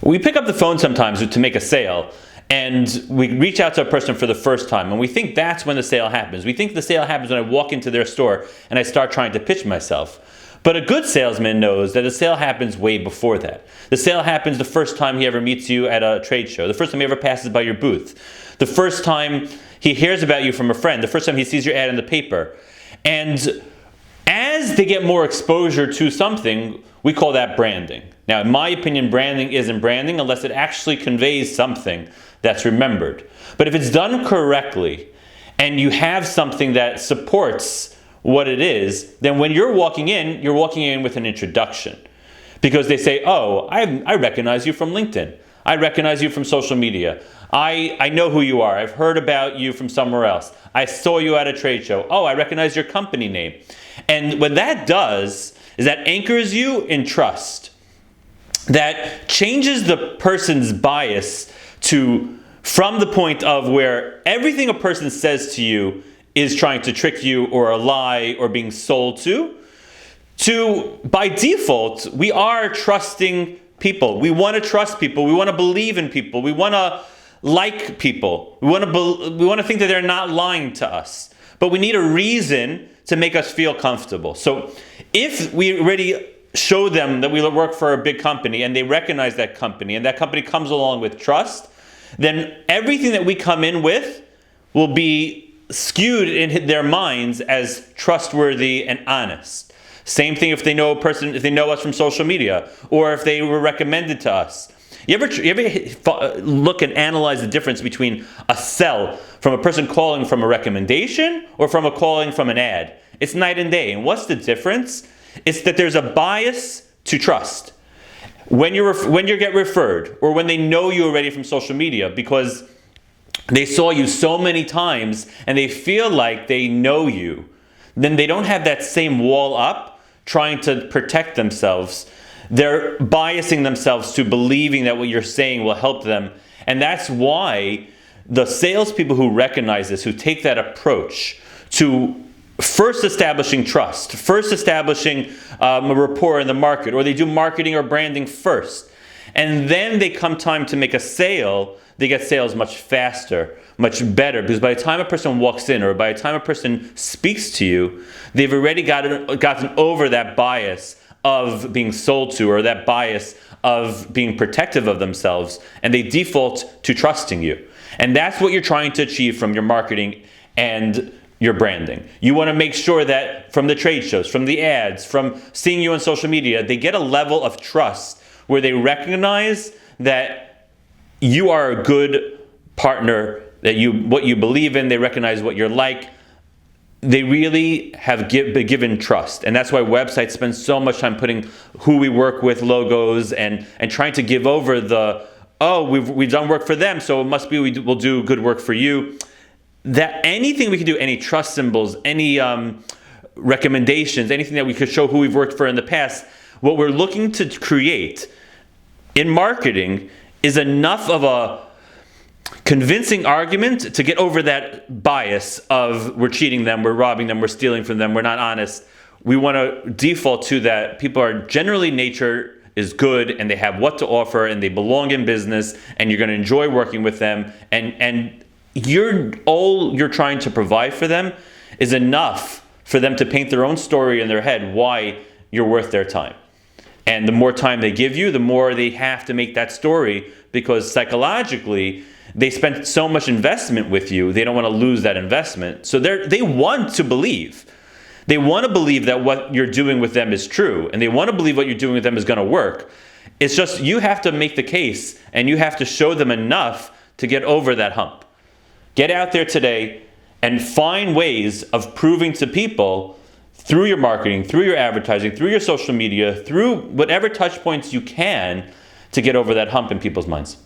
We pick up the phone sometimes to make a sale, and we reach out to a person for the first time, and we think that's when the sale happens. We think the sale happens when I walk into their store and I start trying to pitch myself. But a good salesman knows that the sale happens way before that. The sale happens the first time he ever meets you at a trade show, the first time he ever passes by your booth, the first time he hears about you from a friend, the first time he sees your ad in the paper. And as they get more exposure to something, we call that branding. Now, in my opinion, branding isn't branding unless it actually conveys something that's remembered. But if it's done correctly and you have something that supports what it is, then when you're walking in with an introduction. Because they say, oh, I recognize you from LinkedIn. I recognize you from social media. I know who you are. I've heard about you from somewhere else. I saw you at a trade show. Oh, I recognize your company name. And what that does is that anchors you in trust. That changes the person's bias from the point of where everything a person says to you is trying to trick you or a lie or being sold to by default, we are trusting people. We want to trust people. We want to believe in people. We want to like people. We want to think that they're not lying to us. But we need a reason to make us feel comfortable. So if we already show them that we work for a big company and they recognize that company and that company comes along with trust, then everything that we come in with will be skewed in their minds as trustworthy and honest. Same thing if they know us from social media or if they were recommended to us. You ever look and analyze the difference between a sell from a person calling from a recommendation or from a calling from an ad? It's night and day. And what's the difference? It's that there's a bias to trust. When you get referred or when they know you already from social media because they saw you so many times and they feel like they know you, then they don't have that same wall up trying to protect themselves. They're biasing themselves to believing that what you're saying will help them. And that's why the salespeople who recognize this, who take that approach to first establishing trust, first establishing a rapport in the market, or they do marketing or branding first, and then they come time to make a sale, they get sales much faster, much better, because by the time a person walks in or by the time a person speaks to you, they've already gotten over that bias of being sold to or that bias of being protective of themselves, and they default to trusting you. And that's what you're trying to achieve from your marketing and your branding. You want to make sure that from the trade shows, from the ads, from seeing you on social media, they get a level of trust where they recognize that you are a good partner, that what you believe in, they recognize what you're like. They really have been given trust. And that's why websites spend so much time putting who we work with logos and trying to give over we've done work for them, so it must be we'll do good work for you. That anything we can do, any trust symbols, any recommendations, anything that we could show who we've worked for in the past, what we're looking to create in marketing is enough of a convincing argument to get over that bias of we're cheating them, we're robbing them, we're stealing from them, we're not honest. We want to default to that people are generally nature is good and they have what to offer and they belong in business and you're going to enjoy working with them and all you're trying to provide for them is enough for them to paint their own story in their head why you're worth their time. And the more time they give you, the more they have to make that story because psychologically they spent so much investment with you, they don't want to lose that investment. So they want to believe. They want to believe that what you're doing with them is true, and they want to believe what you're doing with them is going to work. It's just you have to make the case, and you have to show them enough to get over that hump. Get out there today and find ways of proving to people through your marketing, through your advertising, through your social media, through whatever touch points you can to get over that hump in people's minds.